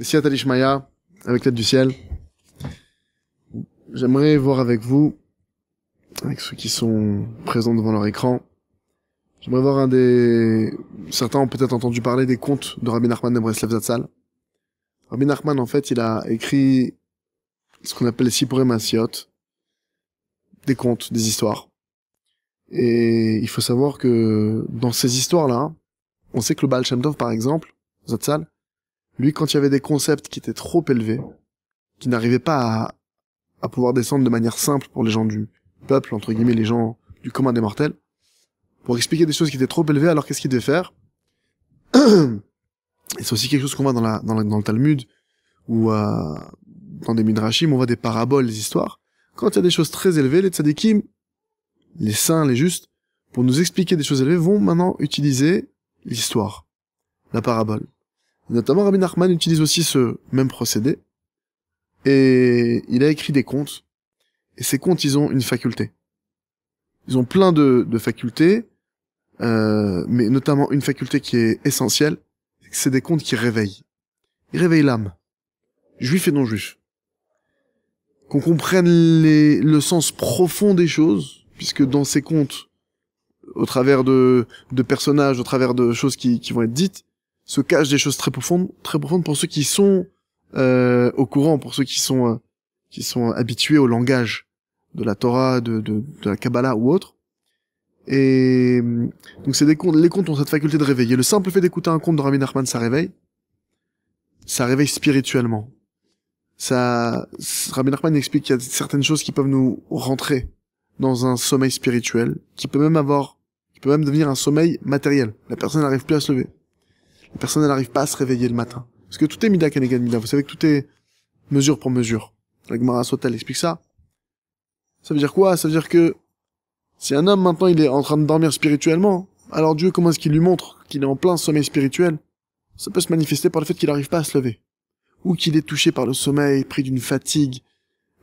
Siat Alishmaya, avec l'aide du ciel, j'aimerais voir avec vous, avec ceux qui sont présents devant leur écran, j'aimerais voir certains ont peut-être entendu parler des contes de Rabbi Nachman de Breslev Zatzal. Rabbi Nachman, en fait, il a écrit ce qu'on appelle les Sipurei Maasiot, des contes, des histoires. Et il faut savoir que dans ces histoires-là, on sait que le Baal Shem Tov, par exemple, Zatzal, lui, quand il y avait des concepts qui étaient trop élevés, qui n'arrivaient pas à pouvoir descendre de manière simple pour les gens du peuple, entre guillemets, les gens du commun des mortels, pour expliquer des choses qui étaient trop élevées, alors qu'est-ce qu'il devait faire? Et c'est aussi quelque chose qu'on voit dans le Talmud, ou dans des Midrashim, on voit des paraboles, des histoires. Quand il y a des choses très élevées, les tzadikim, les saints, les justes, pour nous expliquer des choses élevées, vont maintenant utiliser l'histoire, la parabole. Et notamment, Rabbi Nachman utilise aussi ce même procédé, et il a écrit des contes, et ces contes, ils ont une faculté. Ils ont plein de facultés, mais notamment une faculté qui est essentielle, c'est des contes qui réveillent. Ils réveillent l'âme, juif et non juif. Qu'on comprenne le sens profond des choses, puisque dans ces contes, au travers de personnages, au travers de choses qui vont être dites, se cachent des choses très profondes pour ceux qui sont au courant, pour ceux qui sont habitués au langage de la Torah, de la Kabbalah ou autre. Et donc c'est des contes, les contes ont cette faculté de réveiller. Le simple fait d'écouter un conte de Rabbi Nachman, ça réveille spirituellement. Rabbi Nachman explique qu'il y a certaines choses qui peuvent nous rentrer dans un sommeil spirituel, qui peut même devenir un sommeil matériel. La personne n'arrive plus à se lever. La personne n'arrive pas à se réveiller le matin. Parce que tout est mida kenegad mida. Vous savez que tout est mesure pour mesure. La Gemara Sotel explique ça. Ça veut dire quoi? Ça veut dire que si un homme maintenant il est en train de dormir spirituellement, alors Dieu, comment est-ce qu'il lui montre qu'il est en plein sommeil spirituel? Ça peut se manifester par le fait qu'il n'arrive pas à se lever. Ou qu'il est touché par le sommeil, pris d'une fatigue.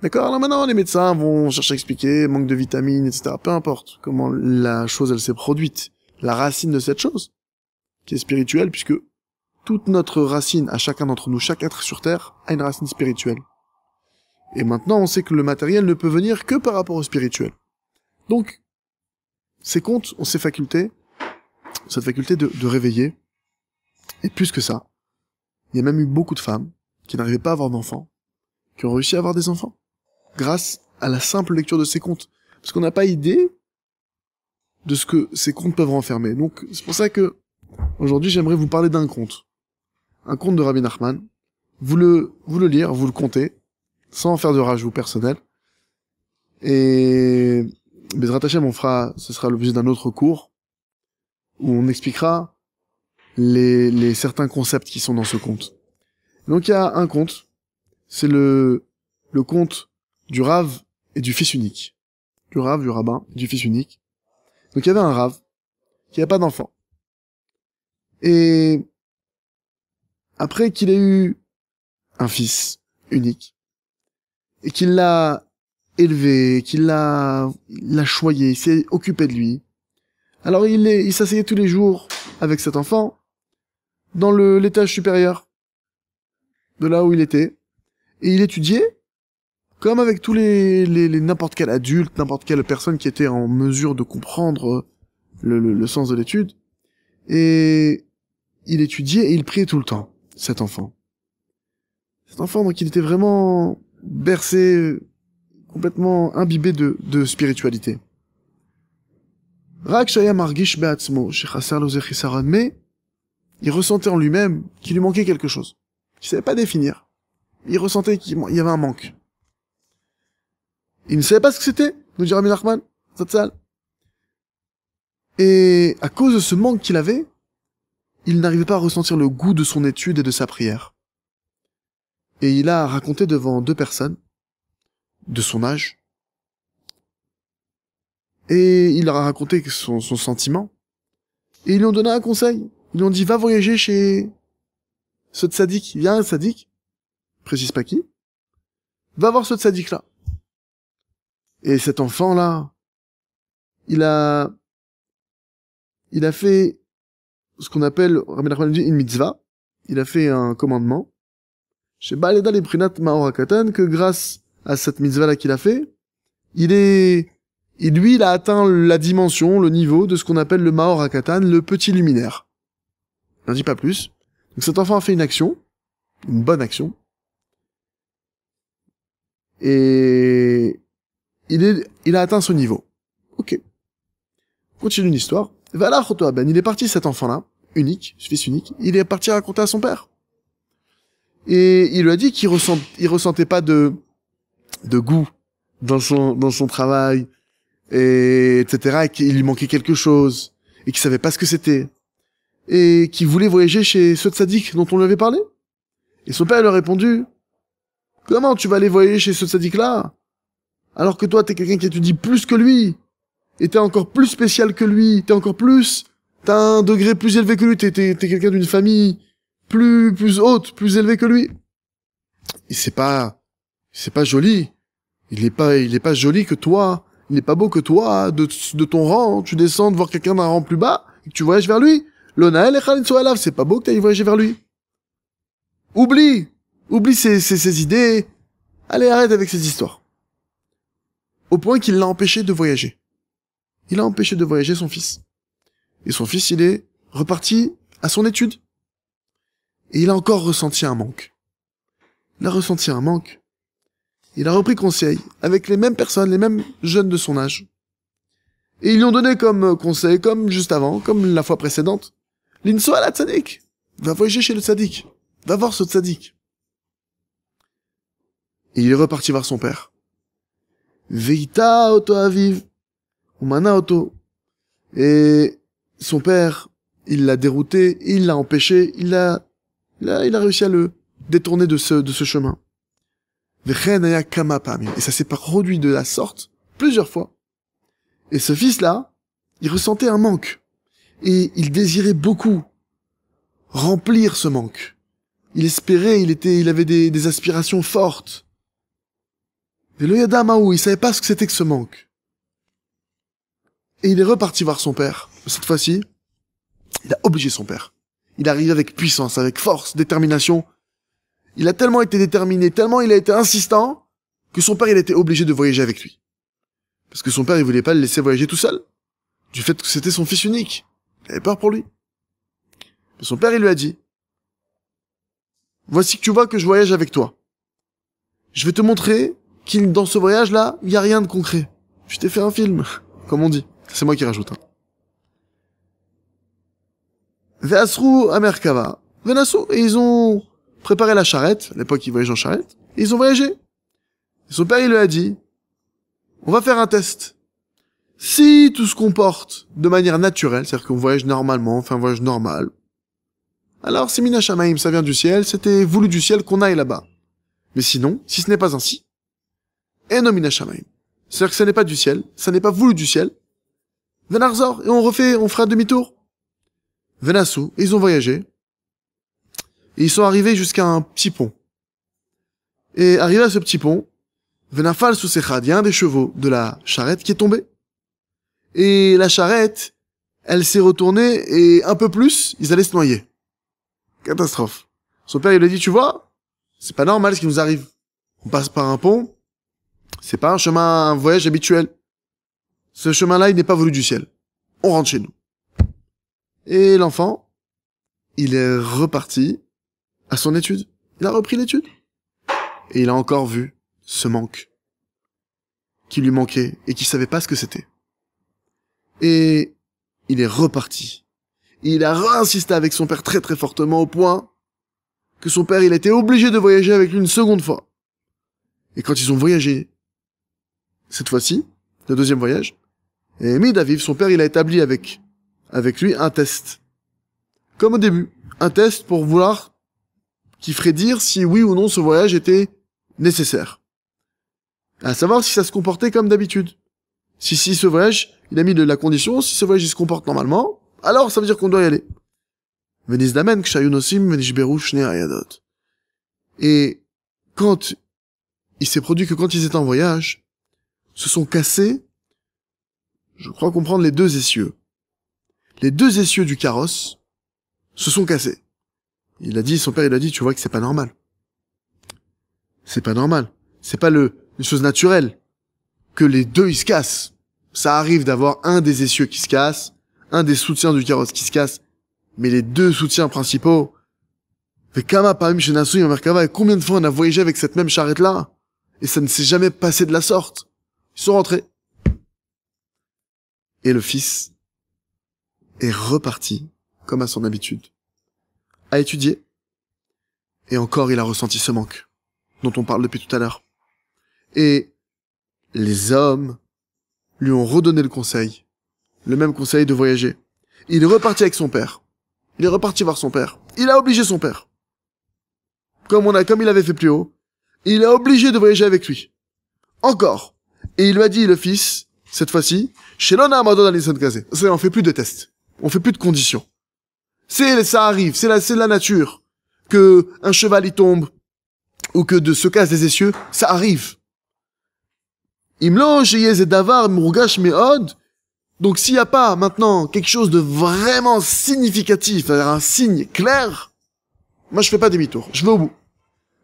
D'accord? Alors maintenant, les médecins vont chercher à expliquer, manque de vitamines, etc. Peu importe comment la chose, elle s'est produite. La racine de cette chose, qui est spirituelle, puisque toute notre racine, à chacun d'entre nous, chaque être sur Terre, a une racine spirituelle. Et maintenant, on sait que le matériel ne peut venir que par rapport au spirituel. Donc, ces contes ont cette faculté de réveiller. Et plus que ça, il y a même eu beaucoup de femmes qui n'arrivaient pas à avoir d'enfants, qui ont réussi à avoir des enfants, grâce à la simple lecture de ces contes. Parce qu'on n'a pas idée de ce que ces contes peuvent renfermer. Donc, c'est pour ça que, aujourd'hui, j'aimerais vous parler d'un conte. Un conte de Rabbi Nachman. Vous le lire, vous le contez, sans faire de rajout personnel. Et, Bezrat Hashem, ce sera l'objet d'un autre cours, où on expliquera les certains concepts qui sont dans ce conte. Donc, il y a un conte. C'est le conte du Rav et du fils unique. Du Rav, du rabbin, du fils unique. Donc il y avait un Rav qui n'avait pas d'enfant. Et après qu'il ait eu un fils unique, et qu'il l'a élevé, qu'il l'a choyé, il s'est occupé de lui, alors il s'asseyait tous les jours avec cet enfant dans l'étage supérieur de là où il était, et il étudiait comme avec tous les n'importe quel adulte, n'importe quelle personne qui était en mesure de comprendre le sens de l'étude. Et il étudiait et il priait tout le temps, cet enfant. Cet enfant, donc, il était vraiment bercé, complètement imbibé de spiritualité. Rak shaya margish be'atzmo, shechasar lo ze chisaron, mais il ressentait en lui-même qu'il lui manquait quelque chose. Il savait pas définir. Il ressentait qu'il y avait un manque. Il ne savait pas ce que c'était, nous dit Rabbi Nachman, Zatzal. Et à cause de ce manque qu'il avait, il n'arrivait pas à ressentir le goût de son étude et de sa prière. Et il a raconté devant deux personnes de son âge, et il leur a raconté son sentiment, et ils lui ont donné un conseil. Ils lui ont dit, va voyager chez ce tzaddik. Il y a un tzaddik, précise pas qui, va voir ce tzaddik-là. Et cet enfant-là, il a fait ce qu'on appelle, Rabbi Nachman dit, une mitzvah. Il a fait un commandement. chez Baaleda les Prinat Maor HaKatan, que grâce à cette mitzvah-là qu'il a fait, il a atteint la dimension, le niveau de ce qu'on appelle le Maor HaKatan, le petit luminaire. Je n'en dis pas plus. Donc cet enfant a fait une action, une bonne action, et il a atteint ce niveau. Ok. Continue l'histoire. Voilà, Ben, il est parti, cet enfant-là, unique, ce fils unique, il est parti raconter à son père. Et il lui a dit qu'il ressentait pas de goût dans son travail, etc., et qu'il lui manquait quelque chose, et qu'il savait pas ce que c'était, et qu'il voulait voyager chez ce tzaddik dont on lui avait parlé. Et son père lui a répondu, comment tu vas aller voyager chez ce tzaddik-là, alors que toi t'es quelqu'un qui étudie plus que lui, et t'es encore plus spécial que lui, t'as un degré plus élevé que lui, t'es quelqu'un d'une famille plus haute, plus élevée que lui. Et c'est pas joli. Il est pas joli que toi, il n'est pas beau que toi, de ton rang, tu descends de voir quelqu'un d'un rang plus bas, et que tu voyages vers lui. L'onael et c'est pas beau que t'ailles voyager vers lui. Oublie ces idées. Allez, arrête avec ces histoires. Au point qu'il l'a empêché de voyager. Il a empêché de voyager son fils. Et son fils, il est reparti à son étude. Et il a encore ressenti un manque. Il a ressenti un manque. Il a repris conseil avec les mêmes personnes, les mêmes jeunes de son âge. Et ils lui ont donné comme conseil, comme juste avant, comme la fois précédente, l'inso à la tzaddik. Va voyager chez le tzaddik. Va voir ce tzaddik. Et il est reparti voir son père. Veita auto aviv. Umana auto. Et son père, il l'a dérouté, il l'a empêché, il a réussi à le détourner de ce chemin. Et ça s'est produit de la sorte plusieurs fois. Et ce fils-là, il ressentait un manque. Et il désirait beaucoup remplir ce manque. Il espérait, il avait des aspirations fortes. Et le Yadamaou, il savait pas ce que c'était que ce manque. Et il est reparti voir son père. Cette fois-ci, il a obligé son père. Il est arrivé avec puissance, avec force, détermination. Il a tellement été déterminé, tellement il a été insistant, que son père, il a été obligé de voyager avec lui. Parce que son père, il voulait pas le laisser voyager tout seul. Du fait que c'était son fils unique. Il avait peur pour lui. Mais son père, il lui a dit, voici que tu vois que je voyage avec toi. Je vais te montrer dans ce voyage-là, il y a rien de concret. Je t'ai fait un film, comme on dit. C'est moi qui rajoute. Ve'asru amerkava. Venasu. Et ils ont préparé la charrette. À l'époque, ils voyageaient en charrette. Et ils ont voyagé. Et son père, il lui a dit, on va faire un test. Si tout se comporte de manière naturelle, c'est-à-dire qu'on voyage normalement, on fait un voyage normal, alors c'est Mina Shamaim, ça vient du ciel, c'était voulu du ciel qu'on aille là-bas. Mais sinon, si ce n'est pas ainsi, Eno Mina Shamaim. C'est-à-dire que ce n'est pas du ciel, ça n'est pas voulu du ciel, Venarzor, et on fera demi-tour. Venassou, et ils ont voyagé, et ils sont arrivés jusqu'à un petit pont. Et arrivé à ce petit pont, Venafal sous Sechad, il y a un des chevaux de la charrette qui est tombé. Et la charrette, elle s'est retournée, et un peu plus, ils allaient se noyer. Catastrophe. Son père, il lui a dit, tu vois, c'est pas normal ce qui nous arrive. On passe par un pont, c'est pas un voyage habituel. Ce chemin-là, il n'est pas voulu du ciel. On rentre chez nous. Et l'enfant, il est reparti à son étude. Il a repris l'étude. Et il a encore vu ce manque qui lui manquait et qui savait pas ce que c'était. Et il est reparti. Et il a réinsisté avec son père très très fortement au point que son père, il a été obligé de voyager avec lui une seconde fois. Et quand ils ont voyagé, cette fois-ci, le deuxième voyage, et Midaviv, son père, il a établi avec lui un test. Comme au début. Un test pour voir qui ferait dire si oui ou non ce voyage était nécessaire. À savoir si ça se comportait comme d'habitude. Si ce voyage, il a mis de la condition, si ce voyage il se comporte normalement, alors ça veut dire qu'on doit y aller. Venizdamen kshayunosim venishberu shne ayadot. Et quand il s'est produit que quand ils étaient en voyage, se sont cassés, je crois comprendre, les deux essieux. Les deux essieux du carrosse se sont cassés. Son père, il a dit, tu vois que c'est pas normal. C'est pas normal. C'est pas une chose naturelle que les deux, ils se cassent. Ça arrive d'avoir un des essieux qui se casse, un des soutiens du carrosse qui se casse, mais les deux soutiens principaux, combien de fois on a voyagé avec cette même charrette-là, et ça ne s'est jamais passé de la sorte. Ils sont rentrés. Et le fils est reparti, comme à son habitude, à étudier. Et encore, il a ressenti ce manque, dont on parle depuis tout à l'heure. Et les hommes lui ont redonné le même conseil de voyager. Il est reparti avec son père. Il est reparti voir son père. Il a obligé son père. Comme il avait fait plus haut. Il est obligé de voyager avec lui. Encore. Et il lui a dit, le fils, cette fois-ci, on fait plus de tests. On fait plus de conditions. Ça arrive. C'est la nature. Que un cheval y tombe. Ou que de se casse des essieux. Ça arrive. Donc s'il n'y a pas maintenant quelque chose de vraiment significatif, un signe clair, moi je fais pas demi-tour, je vais au bout.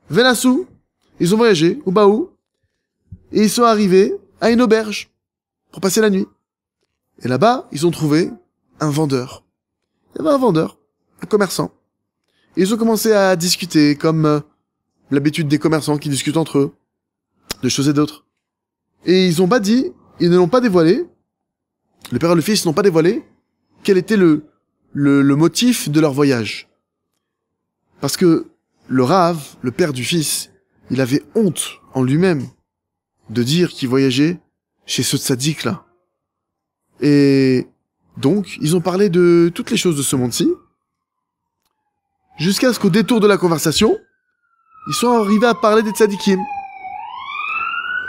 Venassou, ils ont voyagé au Baou, et ils sont arrivés à une auberge pour passer la nuit. Et là-bas, ils ont trouvé un vendeur. Il y avait un vendeur, un commerçant. Et ils ont commencé à discuter comme l'habitude des commerçants qui discutent entre eux, de choses et d'autres. Et ils ne l'ont pas dévoilé, le père et le fils n'ont pas dévoilé quel était le motif de leur voyage. Parce que le Rav, le père du fils, il avait honte en lui-même de dire qu'il voyageait chez ce tzaddik-là. Et donc, ils ont parlé de toutes les choses de ce monde-ci, jusqu'à ce qu'au détour de la conversation, ils sont arrivés à parler des tzaddikim.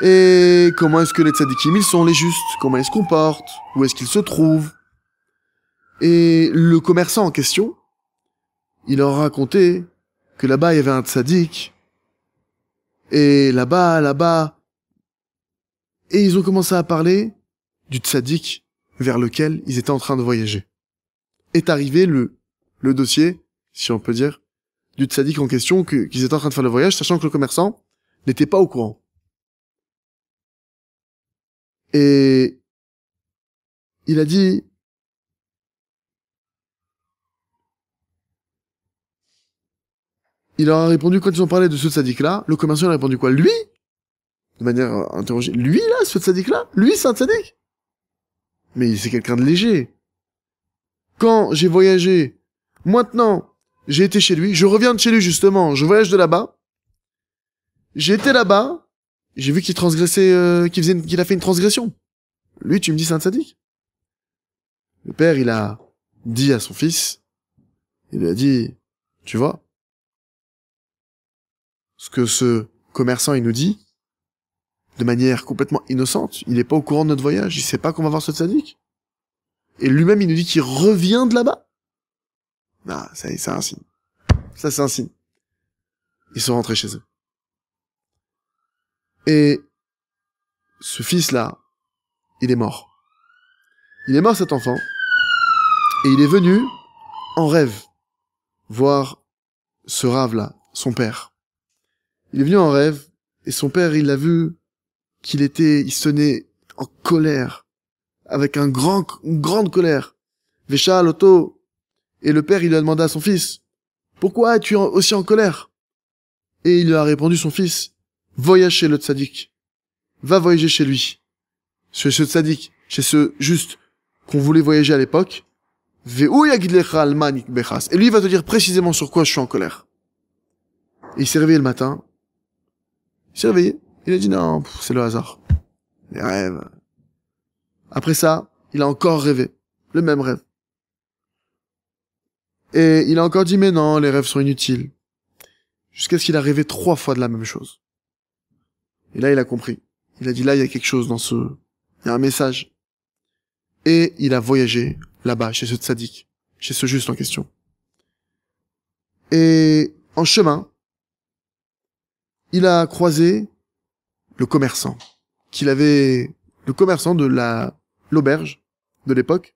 Et comment est-ce que les tzaddikim, ils sont les justes? Comment ils se comportent? Où est-ce qu'ils se trouvent? Et le commerçant en question, il leur a raconté que là-bas, il y avait un tzaddik. Et là-bas... Et ils ont commencé à parler du tzaddik vers lequel ils étaient en train de voyager. Est arrivé le dossier, si on peut dire, du tzaddik en question qu'ils étaient en train de faire le voyage, sachant que le commerçant n'était pas au courant. Et il a dit, il leur a répondu, quand ils ont parlé de ce tzaddik-là, le commerçant a répondu quoi? Lui? De manière interrogée. Lui, là, ce tzaddik-là? Lui, c'est un tzaddik? Mais c'est quelqu'un de léger. Quand j'ai voyagé, maintenant, j'ai été chez lui, je reviens de chez lui, justement, je voyage de là-bas. J'ai été là-bas, j'ai vu qu'il transgressait, qu'il a fait une transgression. Lui, tu me dis c'est un tzaddik? Le père, il a dit à son fils, il lui a dit, tu vois, ce que ce commerçant, il nous dit, de manière complètement innocente, il n'est pas au courant de notre voyage, il sait pas qu'on va voir ce tzaddik. Et lui-même, il nous dit qu'il revient de là-bas. Ah, ça, c'est un signe. Ça, c'est un signe. Ils sont rentrés chez eux. Et ce fils-là, il est mort. Il est mort, cet enfant, et il est venu en rêve voir ce Rav-là, son père. Il est venu en rêve, et son père, il l'a vu il se tenait en colère, avec une grande colère. Vesha l'auto. Et le père, il lui a demandé à son fils, pourquoi es-tu aussi en colère? Et il lui a répondu, son fils, voyage chez le tzaddik. Va voyager chez lui. Chez ce tzaddik, chez ce juste qu'on voulait voyager à l'époque. Et lui, il va te dire précisément sur quoi je suis en colère. Et il s'est réveillé le matin. Il s'est réveillé. Il a dit non, c'est le hasard. Les rêves. Après ça, il a encore rêvé. Le même rêve. Et il a encore dit mais non, les rêves sont inutiles. Jusqu'à ce qu'il a rêvé 3 fois de la même chose. Et là, il a compris. Il a dit là, il y a quelque chose il y a un message. Et il a voyagé là-bas, chez ce tzaddik, chez ce juste en question. Et en chemin, il a croisé le commerçant, le commerçant de l'auberge de l'époque,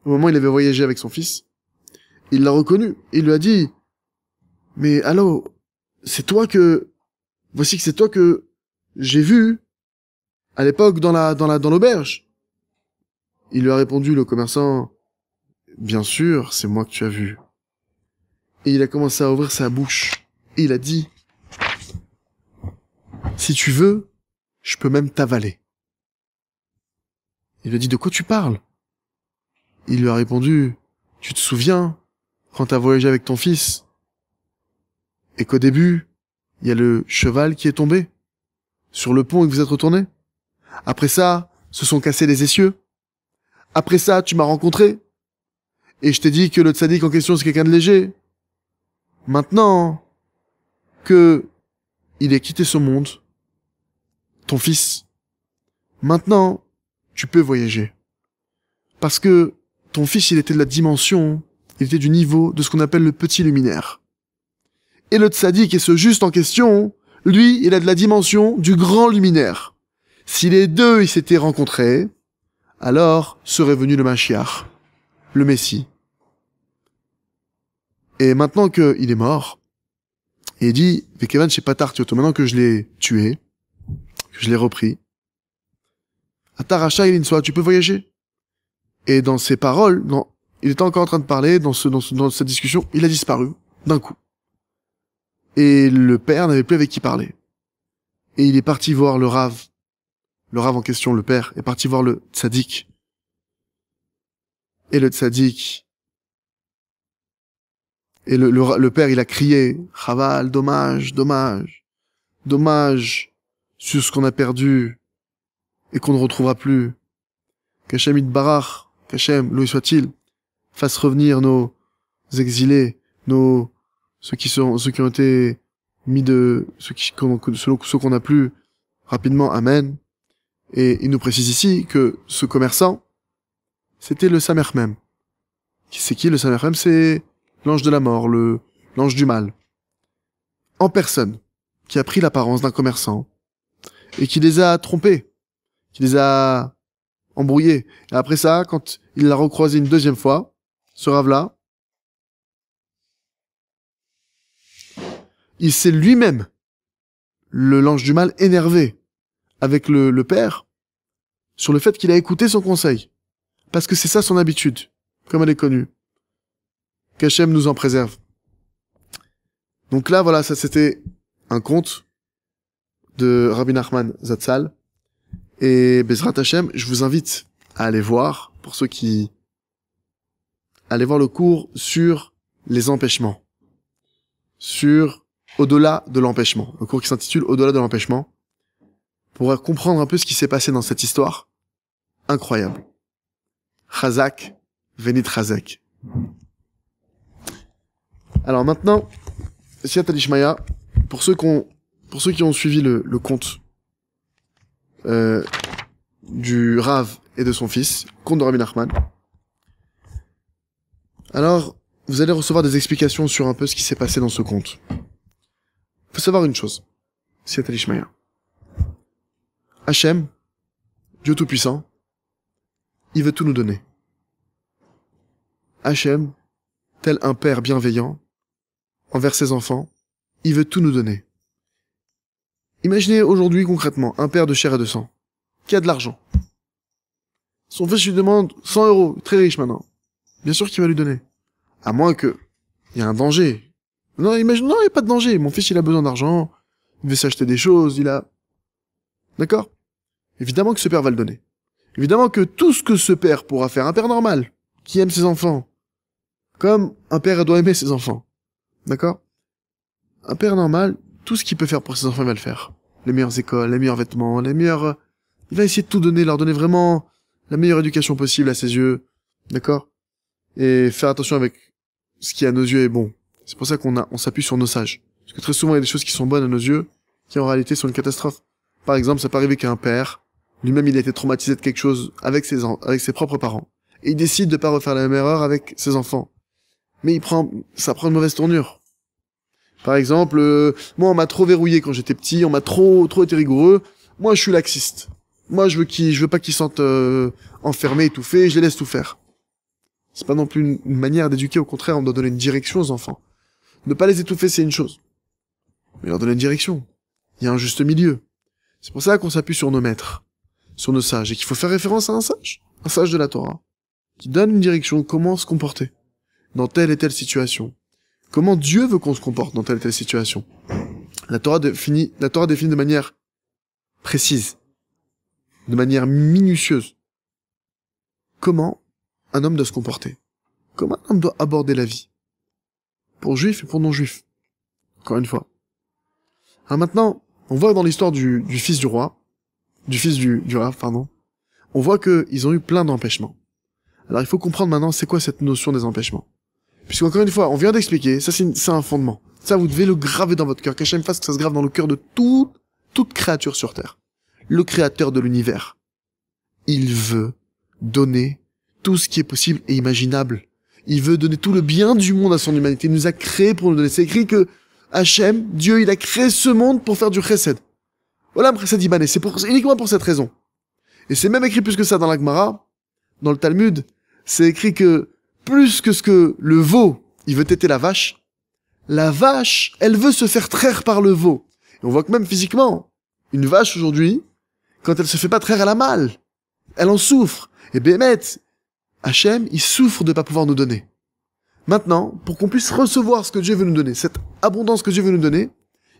au moment où il avait voyagé avec son fils. Il l'a reconnu. Il lui a dit, mais allô, c'est toi que Voici que c'est toi que j'ai vu à l'époque dans l'auberge. Il lui a répondu, le commerçant, bien sûr, c'est moi que tu as vu. Et il a commencé à ouvrir sa bouche. Et il a dit, si tu veux, je peux même t'avaler. Il lui a dit, de quoi tu parles? Il lui a répondu, tu te souviens, quand t'as voyagé avec ton fils, et qu'au début, il y a le cheval qui est tombé sur le pont et que vous êtes retourné. Après ça, se sont cassés les essieux. Après ça, tu m'as rencontré. Et je t'ai dit que le tzaddik en question, c'est quelqu'un de léger. Maintenant que il est quitté ce monde, ton fils, maintenant, tu peux voyager. Parce que ton fils, il était de la dimension, il était du niveau de ce qu'on appelle le petit luminaire. Et le tzaddik, et ce juste en question, lui, il a de la dimension du grand luminaire. Si les deux, ils s'étaient rencontrés, alors serait venu le Mashiach, le Messie. Et maintenant qu'il est mort, et il dit, Vekevan chez Patar Tioto, maintenant que je l'ai tué, que je l'ai repris, Ataracha il soit, tu peux voyager. Et dans ses paroles, il était encore en train de parler, dans cette discussion, il a disparu, d'un coup. Et le père n'avait plus avec qui parler. Et il est parti voir le Rav en question, le père, est parti voir le tzaddik. Et le tzaddik, et le père, il a crié, Chaval, dommage, dommage, dommage sur ce qu'on a perdu et qu'on ne retrouvera plus. Qu'Hachem Yitbarach, qu'Hachem, loué soit-il, fasse revenir nos exilés, ceux qui ont été mis ceux qu'on a plus rapidement, amen. Et il nous précise ici que ce commerçant, c'était le Samer même. C'est qui le Samer même? C'est l'ange de la mort, l'ange du mal. En personne, qui a pris l'apparence d'un commerçant, et qui les a trompés, qui les a embrouillés. Et après ça, quand il l'a recroisé une deuxième fois, ce Rav-là, il s'est lui-même, l'ange du mal, énervé avec le père, sur le fait qu'il a écouté son conseil. Parce que c'est ça son habitude, comme elle est connue. Qu'Hachem nous en préserve. Donc là, voilà, ça c'était un conte de Rabbi Nachman Zatzal. Et Bezrat Hachem, je vous invite à aller voir, pour ceux qui... allez voir le cours sur les empêchements. Sur Au-delà de l'empêchement. Le cours qui s'intitule Au-delà de l'empêchement. Pour comprendre un peu ce qui s'est passé dans cette histoire. Incroyable. Chazak, Venit Chazak. Alors maintenant, Siyata Dishmaya, pour ceux qui ont suivi le conte du Rav et de son fils, conte de Rabbi Nachman, alors vous allez recevoir des explications sur un peu ce qui s'est passé dans ce conte. Faut savoir une chose, Siyata Dishmaya. Hachem, Dieu Tout-Puissant, il veut tout nous donner. Hachem, tel un père bienveillant, envers ses enfants, il veut tout nous donner. Imaginez aujourd'hui concrètement un père de chair et de sang, qui a de l'argent. Son fils lui demande 100 €, très riche maintenant. Bien sûr qu'il va lui donner. À moins que il y a un danger. Non, imagine, non, il n'y a pas de danger. Mon fils, il a besoin d'argent, il veut s'acheter des choses, D'accord? Évidemment que ce père va le donner. Évidemment que tout ce que ce père pourra faire, un père normal, qui aime ses enfants, comme un père doit aimer ses enfants. D'accord? Un père normal, tout ce qu'il peut faire pour ses enfants, il va le faire. Les meilleures écoles, les meilleurs vêtements, il va essayer de tout donner, leur donner vraiment la meilleure éducation possible à ses yeux. D'accord? Et faire attention avec ce qui à nos yeux est bon. C'est pour ça on s'appuie sur nos sages. Parce que très souvent, il y a des choses qui sont bonnes à nos yeux, qui en réalité sont une catastrophe. Par exemple, ça peut arriver qu'un père, lui-même, il a été traumatisé de quelque chose avec ses propres parents. Et il décide de pas refaire la même erreur avec ses enfants. Mais ça prend une mauvaise tournure. Par exemple, moi, on m'a trop verrouillé quand j'étais petit, on m'a trop été rigoureux. Moi, je suis laxiste. Moi, je veux pas qu'ils sentent enfermés, étouffés, je les laisse tout faire. C'est pas non plus une manière d'éduquer, au contraire, on doit donner une direction aux enfants. Ne pas les étouffer, c'est une chose. Mais leur donner une direction. Il y a un juste milieu. C'est pour ça qu'on s'appuie sur nos maîtres, sur nos sages, et qu'il faut faire référence à un sage de la Torah, qui donne une direction, comment se comporter dans telle et telle situation. Comment Dieu veut qu'on se comporte dans telle et telle situation. La Torah définit de manière précise, de manière minutieuse, comment un homme doit se comporter, comment un homme doit aborder la vie, pour juifs et pour non-juifs. Encore une fois. Alors maintenant, on voit dans l'histoire du fils du roi, du rave, pardon, on voit qu'ils ont eu plein d'empêchements. Alors il faut comprendre maintenant c'est quoi cette notion des empêchements. Puisqu'encore une fois, on vient d'expliquer, ça c'est un fondement. Ça vous devez le graver dans votre cœur, qu'Hachem fasse que ça se grave dans le cœur de toute créature sur terre. Le créateur de l'univers. Il veut donner tout ce qui est possible et imaginable. Il veut donner tout le bien du monde à son humanité. Il nous a créés pour nous donner. C'est écrit que Hachem, Dieu, il a créé ce monde pour faire du chesed. Voilà, chesed ibané. C'est uniquement pour cette raison. Et c'est même écrit plus que ça dans la Gemara, dans le Talmud. C'est écrit que plus que ce que le veau, il veut téter la vache, elle veut se faire traire par le veau. Et on voit que même physiquement, une vache aujourd'hui, quand elle se fait pas traire, elle a mal. Elle en souffre. Et Bémet, Hachem, il souffre de pas pouvoir nous donner. Maintenant, pour qu'on puisse recevoir ce que Dieu veut nous donner, cette abondance que Dieu veut nous donner,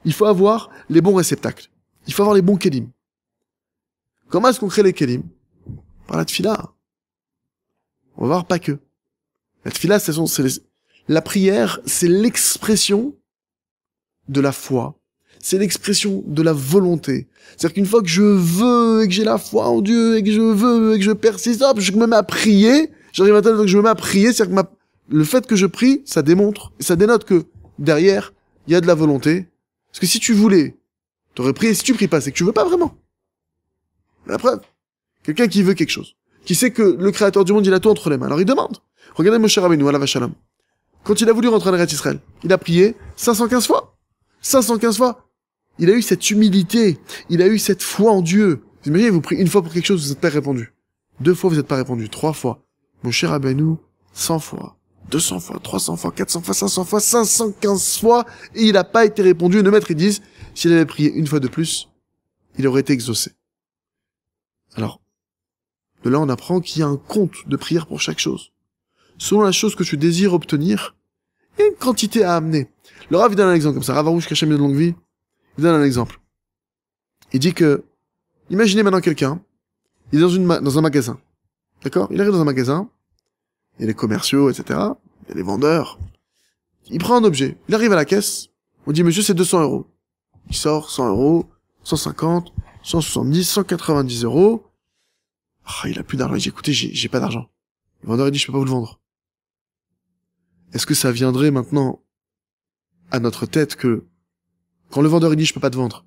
il faut avoir les bons réceptacles. Il faut avoir les bons kélim. Comment est-ce qu'on crée les kélim? Par la tfila. On va voir pas que. La tfila, la prière, c'est l'expression de la foi. C'est l'expression de la volonté. C'est-à-dire qu'une fois que je veux et que j'ai la foi en Dieu et que je veux et que je persiste, hop, je me mets à prier. J'arrive à tel que je me mets à prier, c'est-à-dire que le fait que je prie, ça démontre, et ça dénote que derrière, il y a de la volonté. Parce que si tu voulais, t'aurais prié. Si tu pries pas, c'est que tu veux pas vraiment. La preuve. Quelqu'un qui veut quelque chose. Qui sait que le créateur du monde, il a tout entre les mains. Alors il demande. Regardez Moshe Rabbeinu, alav hashalom. Quand il a voulu rentrer en Eretz Israël, il a prié 515 fois. 515 fois. Il a eu cette humilité. Il a eu cette foi en Dieu. Vous imaginez, vous priez une fois pour quelque chose, vous n'êtes pas répondu. 2 fois, vous n'êtes pas répondu. 3 fois. Moshe Rabbeinu, 100 fois. 200 fois, 300 fois, 400 fois, 500 fois, 515 fois, et il n'a pas été répondu. Et nos maîtres, ils disent, s'il avait prié une fois de plus, il aurait été exaucé. Alors, de là, on apprend qu'il y a un compte de prière pour chaque chose. Selon la chose que tu désires obtenir, il y a une quantité à amener. Le Rav, il donne un exemple comme ça. Rav Arouche, qu'Hachem de longue vie, il donne un exemple. Il dit que, imaginez maintenant quelqu'un, il est dans un magasin. D'accord? Il arrive dans un magasin, il y a les commerciaux, etc. Il y a les vendeurs. Il prend un objet. Il arrive à la caisse. On dit, monsieur, c'est 200 €. Il sort 100 €, 150, 170, 190 €. Ah, il a plus d'argent. Il dit, écoutez, j'ai pas d'argent. Le vendeur, il dit, je peux pas vous le vendre. Est-ce que ça viendrait maintenant à notre tête que, quand le vendeur, il dit, je peux pas te vendre,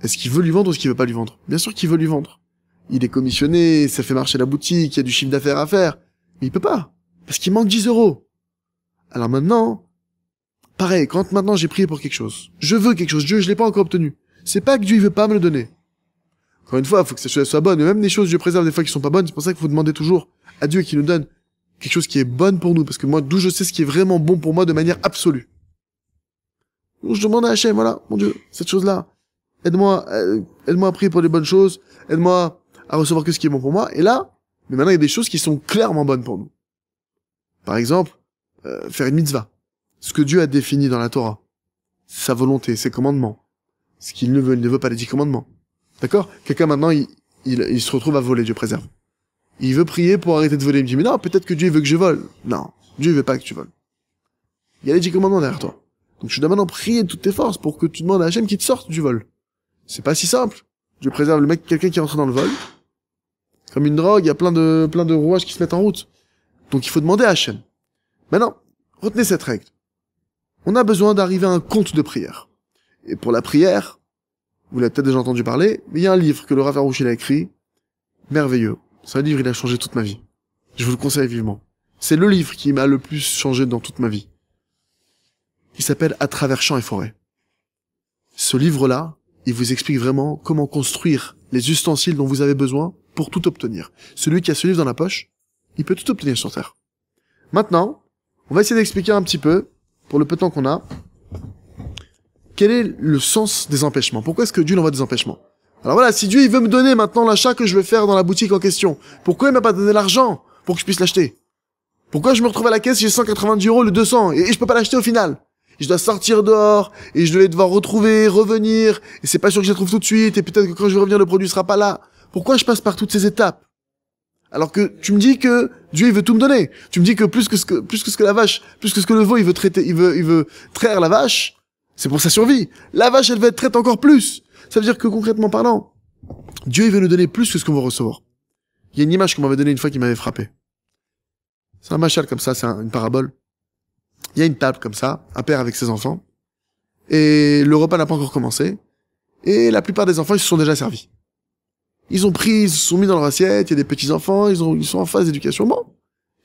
est-ce qu'il veut lui vendre ou est-ce qu'il veut pas lui vendre? Bien sûr qu'il veut lui vendre. Il est commissionné, ça fait marcher la boutique, il y a du chiffre d'affaires à faire. Mais il peut pas. Parce qu'il manque 10 €. Alors maintenant, pareil, quand maintenant j'ai prié pour quelque chose, je veux quelque chose, Dieu, je l'ai pas encore obtenu. C'est pas que Dieu, il veut pas me le donner. Encore une fois, il faut que cette chose soit bonne. Et même des choses, Dieu préserve des fois qui sont pas bonnes. C'est pour ça qu'il faut demander toujours à Dieu qui nous donne quelque chose qui est bonne pour nous. Parce que moi, d'où je sais ce qui est vraiment bon pour moi de manière absolue. Donc je demande à Hachem, voilà, mon Dieu, cette chose-là. Aide-moi à prier pour les bonnes choses. Aide-moi à recevoir que ce qui est bon pour moi. Et là, mais maintenant, il y a des choses qui sont clairement bonnes pour nous. Par exemple, faire une mitzvah. Ce que Dieu a défini dans la Torah. Sa volonté, ses commandements. Ce qu'il ne veut, il ne veut pas les 10 commandements. D'accord? Quelqu'un maintenant, il se retrouve à voler, Dieu préserve. Il veut prier pour arrêter de voler. Il me dit, mais non, peut-être que Dieu veut que je vole. Non, Dieu veut pas que tu voles. Il y a les 10 commandements derrière toi. Donc tu dois maintenant prier de toutes tes forces pour que tu demandes à Hachem qu'il te sorte du vol. C'est pas si simple. Dieu préserve le mec, quelqu'un qui est entré dans le vol. Comme une drogue, il y a plein de rouages qui se mettent en route. Donc il faut demander à Hachem. Maintenant, retenez cette règle. On a besoin d'arriver à un compte de prière. Et pour la prière, vous l'avez peut-être déjà entendu parler, mais il y a un livre que le Rav Arouche a écrit, merveilleux. C'est un livre, il a changé toute ma vie. Je vous le conseille vivement. C'est le livre qui m'a le plus changé dans toute ma vie. Il s'appelle À travers champs et forêts. Ce livre-là, il vous explique vraiment comment construire les ustensiles dont vous avez besoin pour tout obtenir. Celui qui a ce livre dans la poche, il peut tout obtenir sur Terre. Maintenant, on va essayer d'expliquer un petit peu, pour le peu de temps qu'on a, quel est le sens des empêchements? Pourquoi est-ce que Dieu envoie des empêchements? Alors voilà, si Dieu il veut me donner maintenant l'achat que je vais faire dans la boutique en question, pourquoi il m'a pas donné l'argent pour que je puisse l'acheter? Pourquoi je me retrouve à la caisse, j'ai 190 € le 200 et je peux pas l'acheter au final? Je dois sortir dehors et je dois devoir retrouver, revenir et c'est pas sûr que je la trouve tout de suite et peut-être que quand je vais revenir le produit sera pas là. Pourquoi je passe par toutes ces étapes? Alors que tu me dis que Dieu il veut tout me donner. Tu me dis que plus que ce que la vache, plus que ce que le veau il veut traire la vache, c'est pour sa survie. La vache elle veut être traite encore plus. Ça veut dire que concrètement parlant, Dieu il veut nous donner plus que ce qu'on va recevoir. Il y a une image qu'on m'avait donnée une fois qui m'avait frappé. C'est un machal comme ça, c'est une parabole. Il y a une table comme ça, un père avec ses enfants, et le repas n'a pas encore commencé, et la plupart des enfants ils se sont déjà servis. Ils se sont mis dans leur assiette, il y a des petits enfants, ils sont en phase d'éducation. Bon,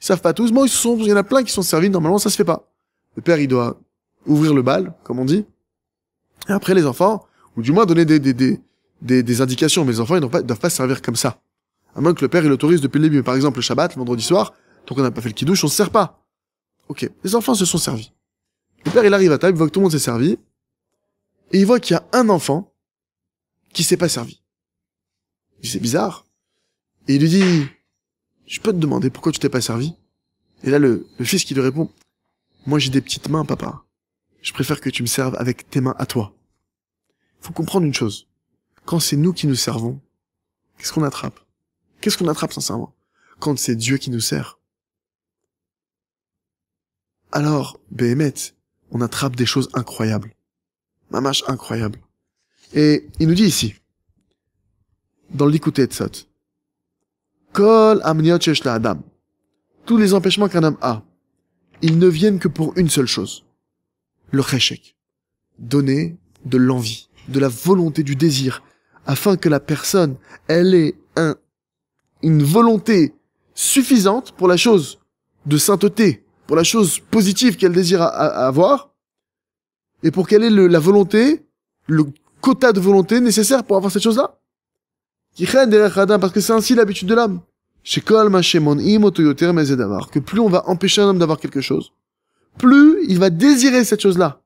ils savent pas tous, bon, il y en a plein qui sont servis, normalement ça se fait pas. Le père il doit ouvrir le bal, comme on dit, et après les enfants, ou du moins donner des indications, mais les enfants ils doivent pas se servir comme ça. À moins que le père il autorise depuis le début. Par exemple le Shabbat, le vendredi soir, tant qu'on n'a pas fait le kidouche, on se sert pas. Ok, les enfants se sont servis. Le père il arrive à table, il voit que tout le monde s'est servi, et il voit qu'il y a un enfant qui s'est pas servi. Il dit c'est bizarre. Et il lui dit, je peux te demander pourquoi tu t'es pas servi? Et là le fils qui lui répond, moi j'ai des petites mains papa. Je préfère que tu me serves avec tes mains à toi. Faut comprendre une chose. Quand c'est nous qui nous servons, qu'est-ce qu'on attrape? Qu'est-ce qu'on attrape sincèrement? Quand c'est Dieu qui nous sert. Alors, Béhémet, on attrape des choses incroyables. Mamash incroyable. Et il nous dit ici, dans le Likutei Etzot, Kol amniot shesh la'adam, tous les empêchements qu'un homme a, ils ne viennent que pour une seule chose. Le cheshek. Donner de l'envie, de la volonté, du désir, afin que la personne, elle ait une volonté suffisante pour la chose de sainteté, pour la chose positive qu'elle désire avoir, et pour qu'elle ait la volonté, le quota de volonté nécessaire pour avoir cette chose-là. Parce que c'est ainsi l'habitude de l'homme. Que plus on va empêcher un homme d'avoir quelque chose, plus il va désirer cette chose-là.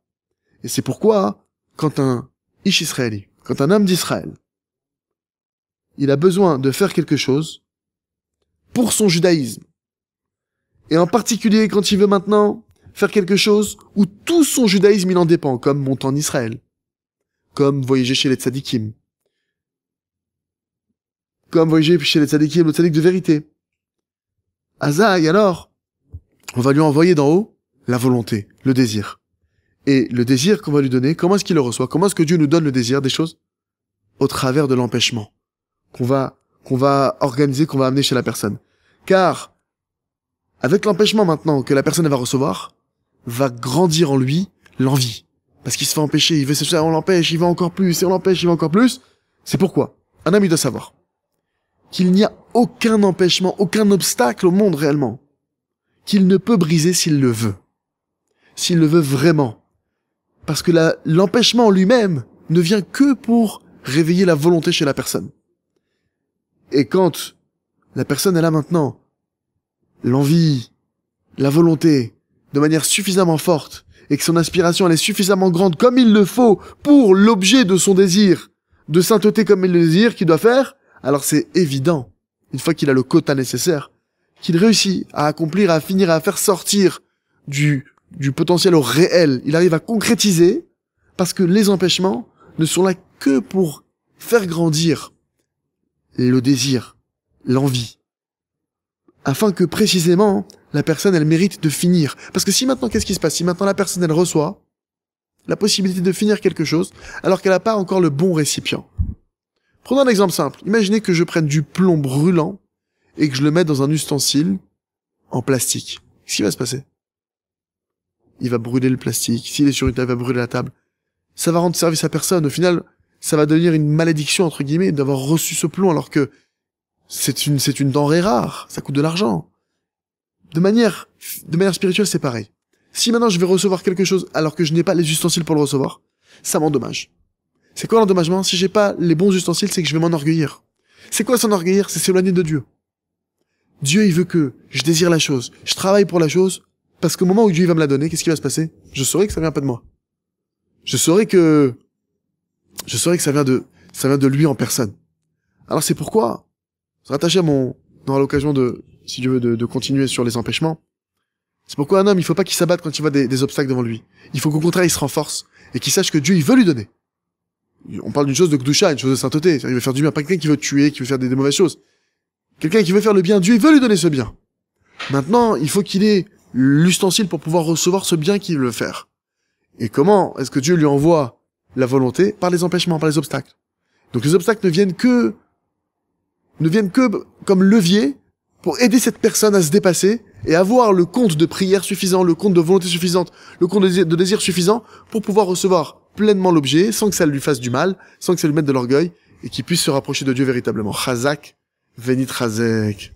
Et c'est pourquoi, quand un Ish Israéli, quand un homme d'Israël, il a besoin de faire quelque chose pour son judaïsme, et en particulier quand il veut maintenant faire quelque chose où tout son judaïsme il en dépend, comme monter en Israël, comme voyager chez les tzadikim, comme voyager chez les tzadikim, le tzadik de vérité. Azaï, alors, on va lui envoyer d'en haut la volonté, le désir. Et le désir qu'on va lui donner, comment est-ce qu'il le reçoit? Comment est-ce que Dieu nous donne le désir des choses? Au travers de l'empêchement qu'on va organiser, qu'on va amener chez la personne. Car, avec l'empêchement maintenant que la personne va recevoir, va grandir en lui l'envie. Parce qu'il se fait empêcher, il veut se faire, on l'empêche, il va encore plus, et on l'empêche, il va encore plus. C'est pourquoi un homme il doit savoir qu'il n'y a aucun empêchement, aucun obstacle au monde réellement, qu'il ne peut briser s'il le veut. S'il le veut vraiment. Parce que l'empêchement en lui-même ne vient que pour réveiller la volonté chez la personne. Et quand la personne elle a maintenant l'envie, la volonté, de manière suffisamment forte, et que son aspiration elle est suffisamment grande comme il le faut pour l'objet de son désir, de sainteté comme il le désire qu'il doit faire, alors c'est évident, une fois qu'il a le quota nécessaire, qu'il réussit à accomplir, à finir, à faire sortir du potentiel au réel. Il arrive à concrétiser, parce que les empêchements ne sont là que pour faire grandir le désir, l'envie, afin que précisément la personne elle mérite de finir. Parce que si maintenant, qu'est-ce qui se passe? Si maintenant la personne elle reçoit la possibilité de finir quelque chose, alors qu'elle n'a pas encore le bon récipient. Prenons un exemple simple. Imaginez que je prenne du plomb brûlant et que je le mette dans un ustensile en plastique. Qu'est-ce qui va se passer? Il va brûler le plastique. S'il est sur une table, il va brûler la table. Ça va rendre service à personne. Au final, ça va devenir une malédiction, entre guillemets, d'avoir reçu ce plomb alors que c'est une denrée rare. Ça coûte de l'argent. De manière spirituelle, c'est pareil. Si maintenant je vais recevoir quelque chose alors que je n'ai pas les ustensiles pour le recevoir, ça m'endommage. C'est quoi l'endommagement? Si j'ai pas les bons ustensiles, c'est que je vais m'enorgueillir. C'est quoi s'enorgueillir? C'est s'éloigner de Dieu. Dieu, il veut que je désire la chose, je travaille pour la chose, parce qu'au moment où Dieu va me la donner, qu'est-ce qui va se passer? Je saurai que ça vient pas de moi. je saurai que ça vient de lui en personne. Alors c'est pourquoi, se rattacher on aura l'occasion si Dieu veut, de continuer sur les empêchements. C'est pourquoi un homme, il faut pas qu'il s'abatte quand il voit des obstacles devant lui. Il faut qu'au contraire, il se renforce et qu'il sache que Dieu, il veut lui donner. On parle d'une chose de Kedusha, une chose de sainteté. Il veut faire du bien, pas quelqu'un qui veut tuer, qui veut faire des mauvaises choses. Quelqu'un qui veut faire le bien, Dieu, il veut lui donner ce bien. Maintenant, il faut qu'il ait l'ustensile pour pouvoir recevoir ce bien qu'il veut faire. Et comment est-ce que Dieu lui envoie la volonté? Par les empêchements, par les obstacles. Donc les obstacles ne viennent que comme levier pour aider cette personne à se dépasser et avoir le compte de prière suffisant, le compte de volonté suffisante, le compte de désir suffisant pour pouvoir recevoir pleinement l'objet sans que ça lui fasse du mal, sans que ça lui mette de l'orgueil et qu'il puisse se rapprocher de Dieu véritablement. Chazak, Venit Chazek.